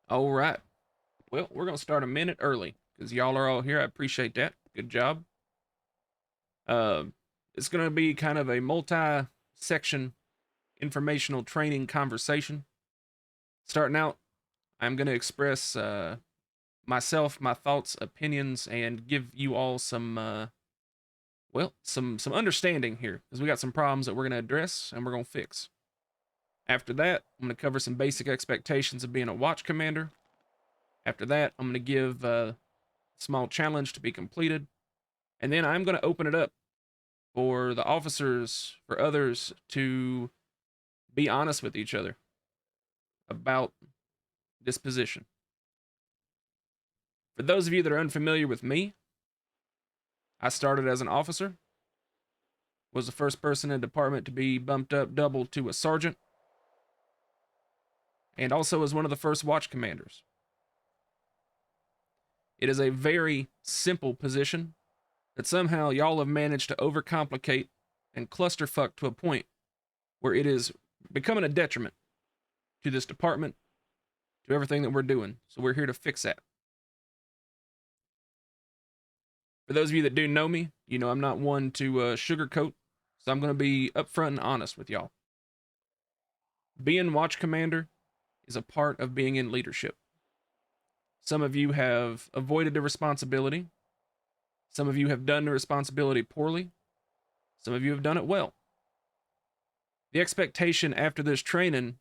All right. Well, we're going to start a minute early because y'all are all here. I appreciate that. Good job. Uh, it's going to be kind of a multi section informational training conversation. Starting out, I'm going to express myself, my thoughts, opinions, and give you all some, some understanding here because we got some problems that we're going to address and we're going to fix. After that, I'm going to cover some basic expectations of being a watch commander. After that, I'm going to give a small challenge to be completed. And then I'm going to open it up for the officers, for others to be honest with each other about this position. For those of you that are unfamiliar with me, I started as an officer, was the first person in the department to be bumped up double to a sergeant, and also as one of the first watch commanders. It is a very simple position that somehow y'all have managed to overcomplicate and clusterfuck to a point where it is becoming a detriment to this department, to everything that we're doing. So we're here to fix that. For those of you that do know me, you know I'm not one to sugarcoat, so I'm going to be upfront and honest with y'all. Being watch commander is a part of being in leadership. Some of you have avoided the responsibility. Some of you have done the responsibility poorly. Some of you have done it well. The expectation after this training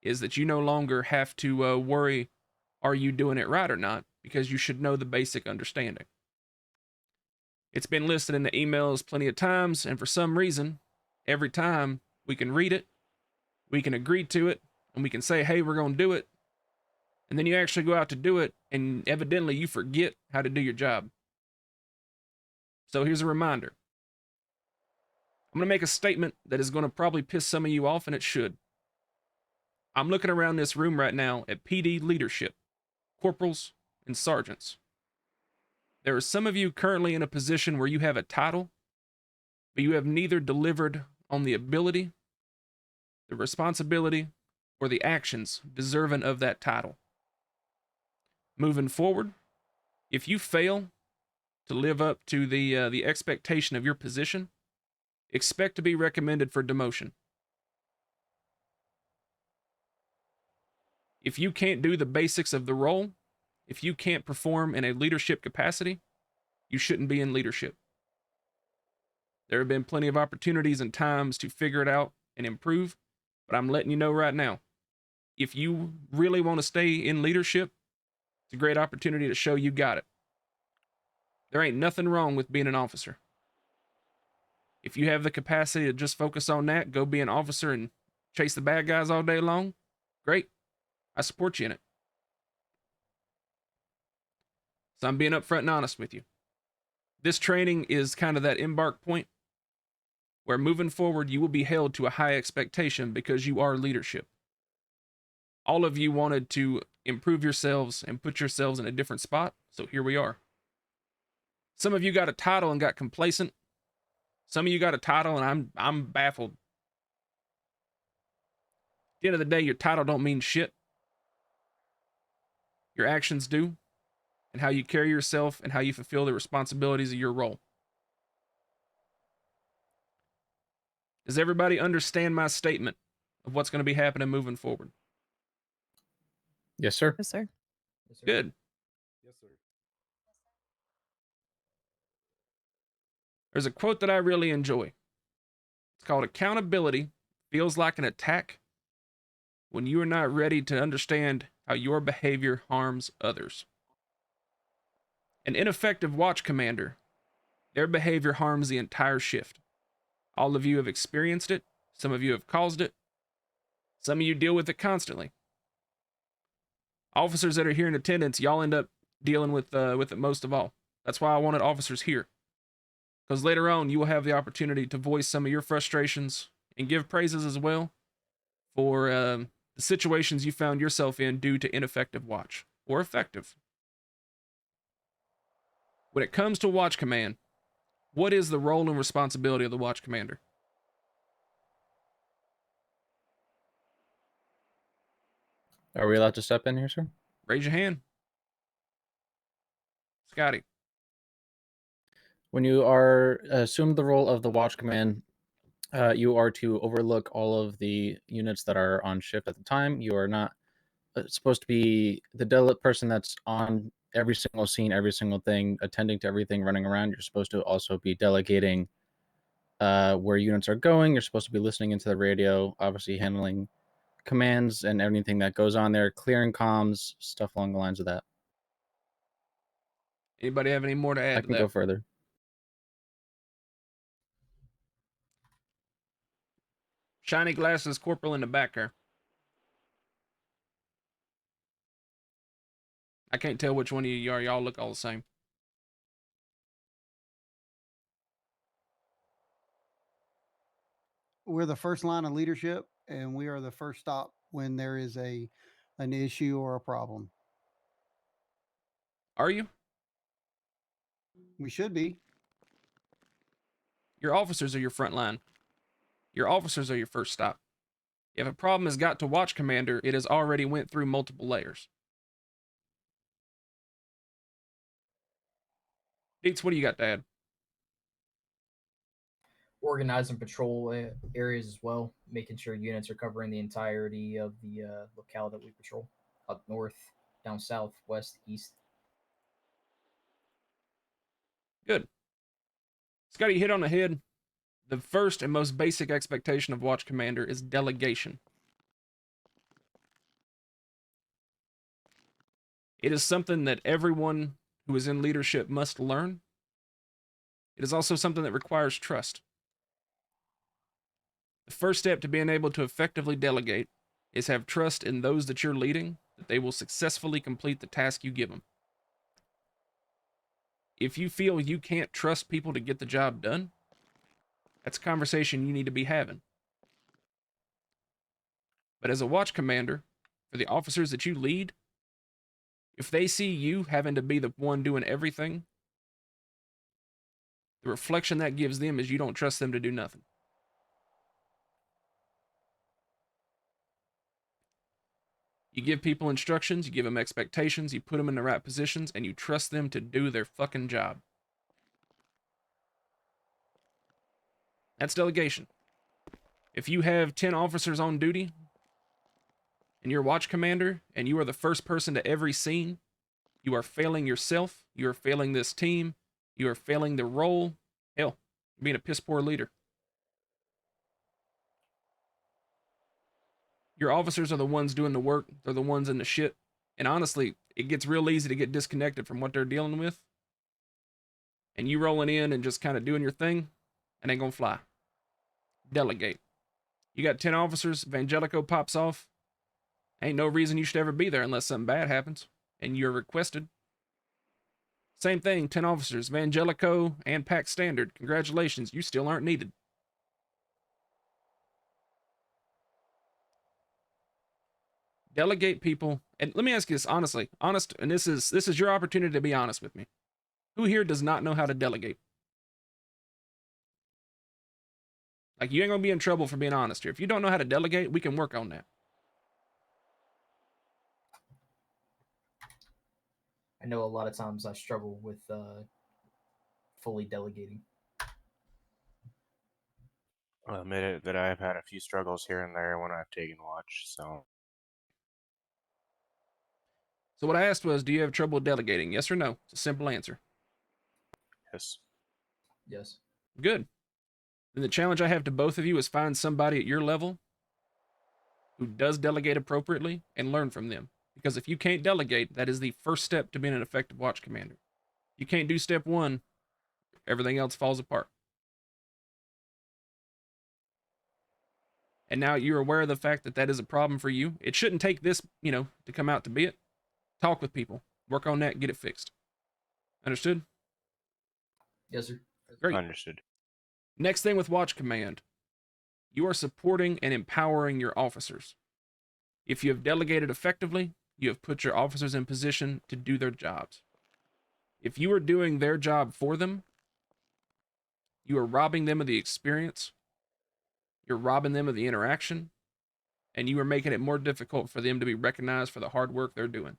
is that you no longer have to worry, are you doing it right or not, because you should know the basic understanding. It's been listed in the emails plenty of times, and for some reason, every time we can read it, we can agree to it, and we can say, hey, we're going to do it. And then you actually go out to do it, and evidently you forget how to do your job. So here's a reminder. I'm going to make a statement that is going to probably piss some of you off, and it should. I'm looking around this room right now at PD leadership, corporals, and sergeants. There are some of you currently in a position where you have a title, but you have neither delivered on the ability, the responsibility, or the actions deserving of that title. Moving forward, if you fail to live up to the expectation of your position, expect to be recommended for demotion. If you can't do the basics of the role, if you can't perform in a leadership capacity, you shouldn't be in leadership. There have been plenty of opportunities and times to figure it out and improve, but I'm letting you know right now, if you really want to stay in leadership, it's a great opportunity to show you got it. There ain't nothing wrong with being an officer. If you have the capacity to just focus on that, go be an officer and chase the bad guys all day long, great. I support you in it. So I'm being upfront and honest with you. This training is kind of that embark point where moving forward, you will be held to a high expectation because you are leadership. All of you wanted to improve yourselves and put yourselves in a different spot, so here we are. Some of you got a title and got complacent. Some of you got a title and I'm baffled. At the end of the day, your title don't mean shit. Your actions do, and how you carry yourself and how you fulfill the responsibilities of your role. Does everybody understand my statement of what's going to be happening moving forward? Yes, sir. Yes, sir. Yes, sir. Good. Yes, sir. There's a quote that I really enjoy. It's called accountability feels like an attack when you are not ready to understand how your behavior harms others. An ineffective watch commander, their behavior harms the entire shift. All of you have experienced it. Some of you have caused it. Some of you deal with it constantly. Officers that are here in attendance, y'all end up dealing with it most of all. That's why I wanted officers here. Because later on, you will have the opportunity to voice some of your frustrations and give praises as well for the situations you found yourself in due to ineffective watch or effective. When it comes to watch command, what is the role and responsibility of the watch commander? Are we allowed to step in here, sir? Raise your hand. Scotty. When you are assume the role of the watch command, you are to overlook all of the units that are on shift at the time. You are not supposed to be the person that's on every single scene, every single thing, attending to everything, running around. You're supposed to also be delegating where units are going. You're supposed to be listening into the radio, obviously handling commands and anything that goes on there, clearing comms, stuff along the lines of that. Anybody have any more to add I to can that? go further. Shiny glasses corporal in the back there. I can't tell which one of you are. Y'all look all the same. We're the first line of leadership, and we are the first stop when there is an issue or a problem. Are you? We should be. Your officers are your front line. Your officers are your first stop. If a problem has got to watch commander, it has already went through multiple layers. Deets, what do you got to add? Organizing patrol areas as well, making sure units are covering the entirety of the locale that we patrol, up north, down south, west, east. Good. Scotty, hit on the head. The first and most basic expectation of watch commander is delegation. It is something that everyone who is in leadership must learn. It is also something that requires trust. The first step to being able to effectively delegate is have trust in those that you're leading, that they will successfully complete the task you give them. If you feel you can't trust people to get the job done, that's a conversation you need to be having. But as a watch commander, for the officers that you lead, if they see you having to be the one doing everything, the reflection that gives them is you don't trust them to do nothing. You give people instructions, you give them expectations, you put them in the right positions, and you trust them to do their fucking job. That's delegation. If you have 10 officers on duty and you're watch commander and you are the first person to every scene, you are failing yourself, you are failing this team, you are failing the role. Hell, you're being a piss poor leader. Your officers are the ones doing the work, they're the ones in the shit. And honestly, it gets real easy to get disconnected from what they're dealing with. And you rolling in and just kind of doing your thing, and ain't gonna fly. Delegate. You got 10 officers, Vangelico pops off. Ain't no reason you should ever be there unless something bad happens and you're requested. Same thing, 10 officers, Vangelico and Pack Standard. Congratulations, you still aren't needed. Delegate people, and let me ask you this honestly, and this is your opportunity to be honest with me. Who here does not know how to delegate? Like, you ain't gonna be in trouble for being honest here. If you don't know how to delegate, we can work on that. I know a lot of times I struggle with fully delegating. I'll admit it that I've had a few struggles here and there when I've taken watch, so. So what I asked was, do you have trouble delegating? Yes or no? It's a simple answer. Yes. Yes. Good. Then the challenge I have to both of you is find somebody at your level who does delegate appropriately and learn from them. Because if you can't delegate, that is the first step to being an effective watch commander. You can't do step one, everything else falls apart. And now you're aware of the fact that that is a problem for you. It shouldn't take this, to come out to be it. Talk with people, work on that, get it fixed. Understood? Yes, sir. Great. Understood. Next thing with watch command, you are supporting and empowering your officers. If you have delegated effectively, you have put your officers in position to do their jobs. If you are doing their job for them, you are robbing them of the experience, you're robbing them of the interaction, and you are making it more difficult for them to be recognized for the hard work they're doing.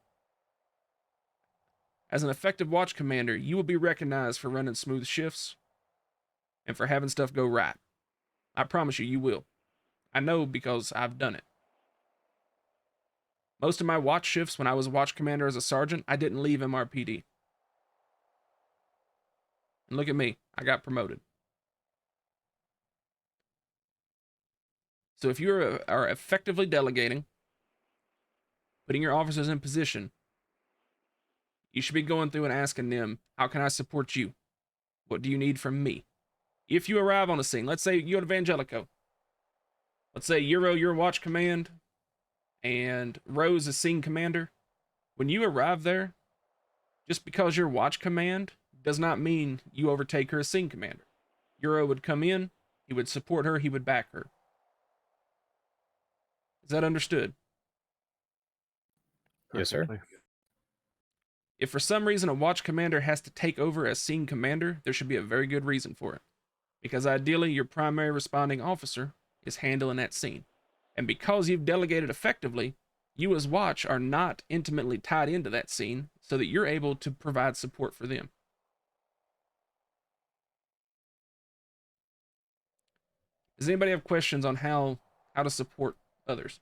As an effective watch commander, you will be recognized for running smooth shifts and for having stuff go right. I promise you, you will. I know because I've done it. Most of my watch shifts when I was a watch commander as a sergeant, I didn't leave MRPD. And look at me, I got promoted. So if you are effectively delegating, putting your officers in position, you should be going through and asking them, how can I support you? What do you need from me? If you arrive on a scene, let's say you're at Evangelico. Let's say Euro, you're watch command, and Rose is scene commander. When you arrive there, just because you're watch command does not mean you overtake her as scene commander. Euro would come in, he would support her, he would back her. Is that understood? Yes, sir. Perfectly. If for some reason a watch commander has to take over as scene commander, there should be a very good reason for it. Because ideally, your primary responding officer is handling that scene. And because you've delegated effectively, you as watch are not intimately tied into that scene so that you're able to provide support for them. Does anybody have questions on how to support others?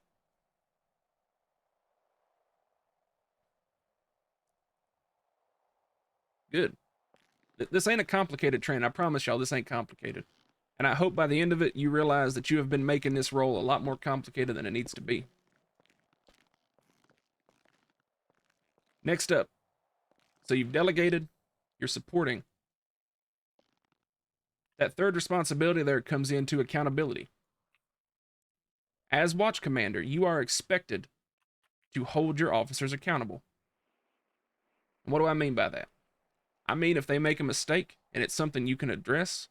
Good. This ain't a complicated training. I promise y'all this ain't complicated. And I hope by the end of it, you realize that you have been making this role a lot more complicated than it needs to be. Next up. So you've delegated, you're supporting. That third responsibility there comes into accountability. As watch commander, you are expected to hold your officers accountable. And what do I mean by that? I mean, if they make a mistake and it's something you can address,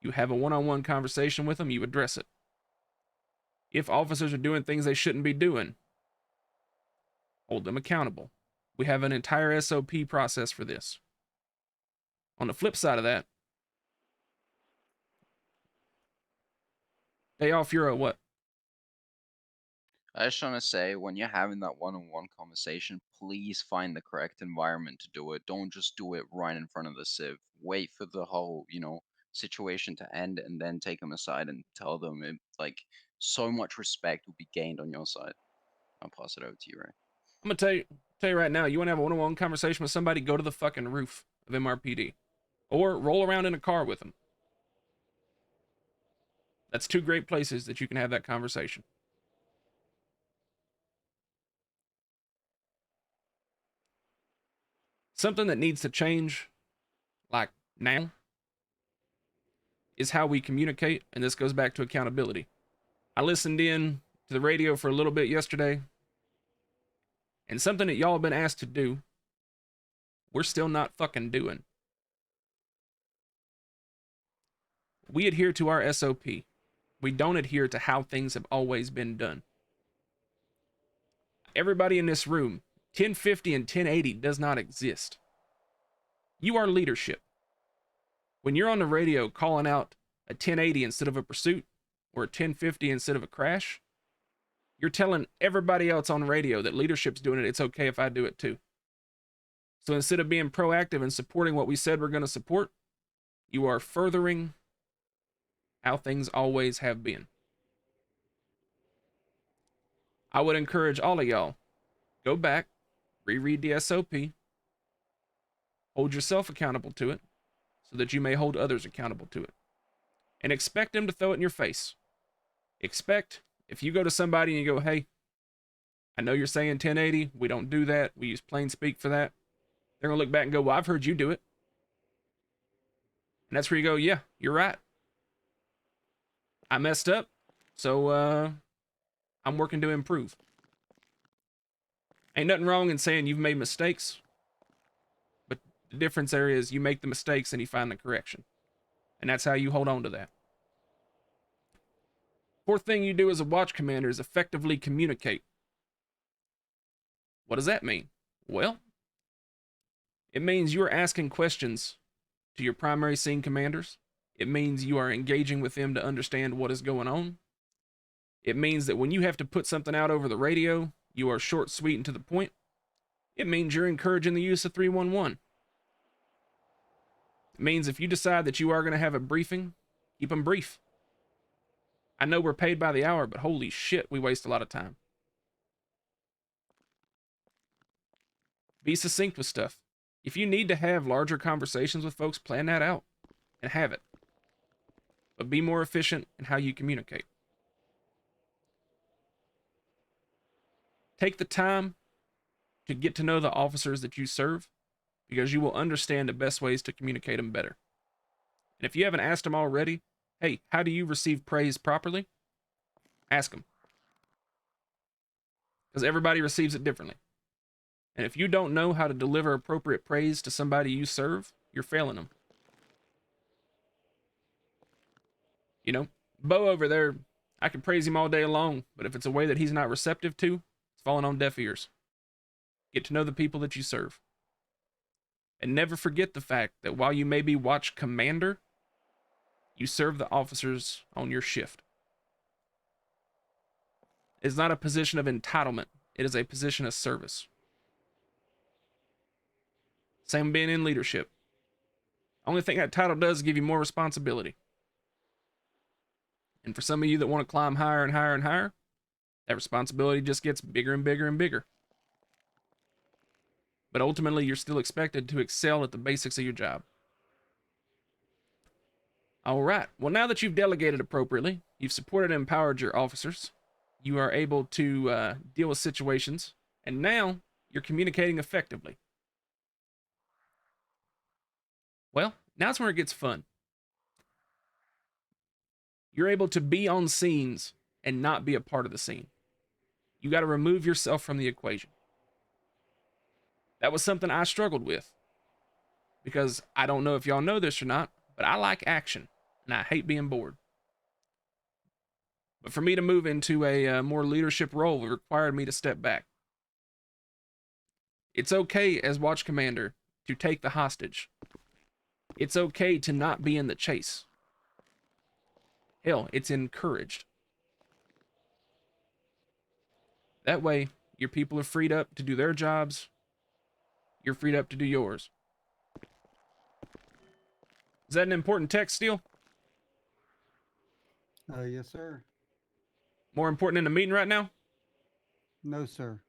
you have a one-on-one conversation with them, you address it. If officers are doing things they shouldn't be doing, hold them accountable. We have an entire SOP process for this. On the flip side of that, day off, you're a what? I just want to say, when you're having that one-on-one conversation, please find the correct environment to do it. Don't just do it right in front of the civ. Wait for the whole, situation to end and then take them aside and tell them it, so much respect will be gained on your side. I'll pass it over to you, Ray. I'm gonna tell you right now, you want to have a one-on-one conversation with somebody, go to the fucking roof of MRPD. Or roll around in a car with them. That's two great places that you can have that conversation. Something that needs to change, like now, is how we communicate, and this goes back to accountability. I listened in to the radio for a little bit yesterday, and something that y'all have been asked to do, we're still not fucking doing. We adhere to our SOP. We don't adhere to how things have always been done. Everybody in this room, 1050 and 1080 does not exist. You are leadership. When you're on the radio calling out a 1080 instead of a pursuit, or a 1050 instead of a crash, you're telling everybody else on radio that leadership's doing it, it's okay if I do it too. So instead of being proactive and supporting what we said we're going to support, you are furthering how things always have been. I would encourage all of y'all, go back, reread the SOP, hold yourself accountable to it, so that you may hold others accountable to it. And expect them to throw it in your face. Expect, if you go to somebody and you go, hey, I know you're saying 1080, we don't do that, we use plain speak for that. They're going to look back and go, well, I've heard you do it. And that's where you go, yeah, you're right. I messed up, so I'm working to improve. Ain't nothing wrong in saying you've made mistakes, but the difference there is you make the mistakes and you find the correction. And that's how you hold on to that. Fourth thing you do as a watch commander is effectively communicate. What does that mean? Well, it means you are asking questions to your primary scene commanders. It means you are engaging with them to understand what is going on. It means that when you have to put something out over the radio, you are short, sweet, and to the point. It means you're encouraging the use of 311. It means if you decide that you are going to have a briefing, keep them brief. I know we're paid by the hour, but holy shit, we waste a lot of time. Be succinct with stuff. If you need to have larger conversations with folks, plan that out and have it. But be more efficient in how you communicate. Take the time to get to know the officers that you serve, because you will understand the best ways to communicate them better. And if you haven't asked them already, hey, how do you receive praise properly? Ask them. Because everybody receives it differently. And if you don't know how to deliver appropriate praise to somebody you serve, you're failing them. You know, Bo over there, I can praise him all day long, but if it's a way that he's not receptive to, it's falling on deaf ears. Get to know the people that you serve. And never forget the fact that while you may be watch commander, you serve the officers on your shift. It's not a position of entitlement. It is a position of service. Same being in leadership. Only thing that title does is give you more responsibility. And for some of you that want to climb higher and higher and higher, that responsibility just gets bigger and bigger and bigger. But ultimately, you're still expected to excel at the basics of your job. All right. Well, now that you've delegated appropriately, you've supported and empowered your officers, you are able to deal with situations, and now you're communicating effectively. Well, now's where it gets fun. You're able to be on scenes and not be a part of the scene. You got to remove yourself from the equation. That was something I struggled with, because I don't know if y'all know this or not, but I like action and I hate being bored. But for me to move into a more leadership role, it required me to step back. It's okay as watch commander to take the hostage. It's okay to not be in the chase. Hell, it's encouraged. That way, your people are freed up to do their jobs. You're freed up to do yours. Is that an important text, Steele? Yes, sir. More important in the meeting right now? No, sir.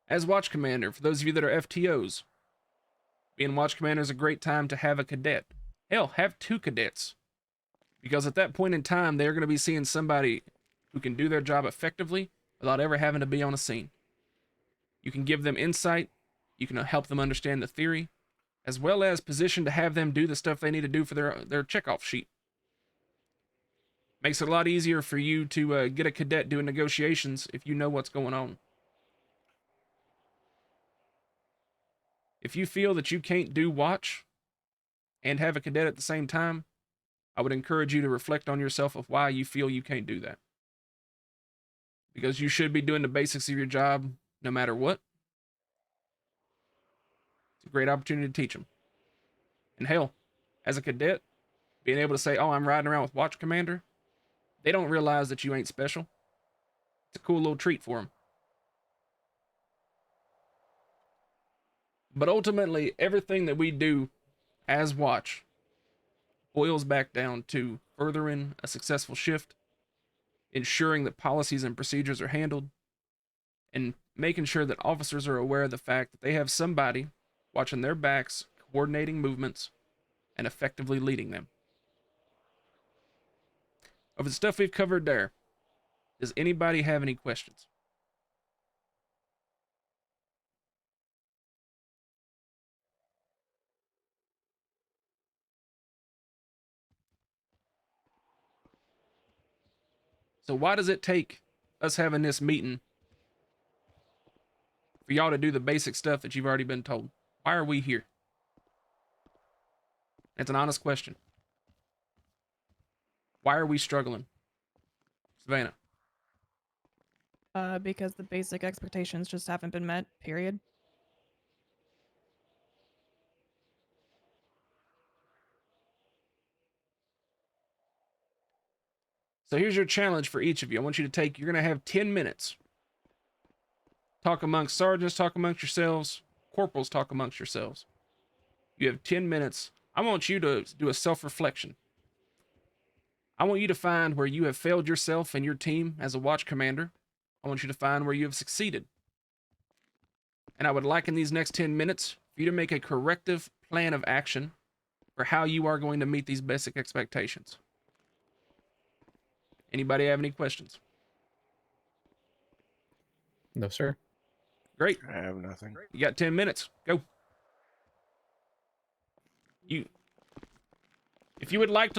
As watch commander, for those of you that are FTOs, being watch commander is a great time to have a cadet. Hell, have 2 cadets. Because at that point in time, they're going to be seeing somebody who can do their job effectively without ever having to be on a scene. You can give them insight. You can help them understand the theory, as well as position to have them do the stuff they need to do for their checkoff sheet. Makes it a lot easier for you to get a cadet doing negotiations if you know what's going on. If you feel that you can't do watch and have a cadet at the same time, I would encourage you to reflect on yourself of why you feel you can't do that. Because you should be doing the basics of your job no matter what. It's a great opportunity to teach them. And hell, as a cadet, being able to say, oh, I'm riding around with watch commander, they don't realize that you ain't special. It's a cool little treat for them. But ultimately, everything that we do as watch boils back down to furthering a successful shift, ensuring that policies and procedures are handled, and making sure that officers are aware of the fact that they have somebody watching their backs, coordinating movements, and effectively leading them. Of the stuff we've covered there, does anybody have any questions? So why does it take us having this meeting for y'all to do the basic stuff that you've already been told? Why are we here? It's an honest question. Why are we struggling? Savannah. Because the basic expectations just haven't been met, period. So here's your challenge for each of you. I want you to take, you're going to have 10 minutes. Talk amongst sergeants, talk amongst yourselves. Corporals, talk amongst yourselves. You have 10 minutes. I want you to do a self-reflection. I want you to find where you have failed yourself and your team as a watch commander. I want you to find where you have succeeded. And I would like in these next 10 minutes for you to make a corrective plan of action for how you are going to meet these basic expectations. Anybody have any questions? No, sir. Great. I have nothing. You got 10 minutes. Go. If you would like to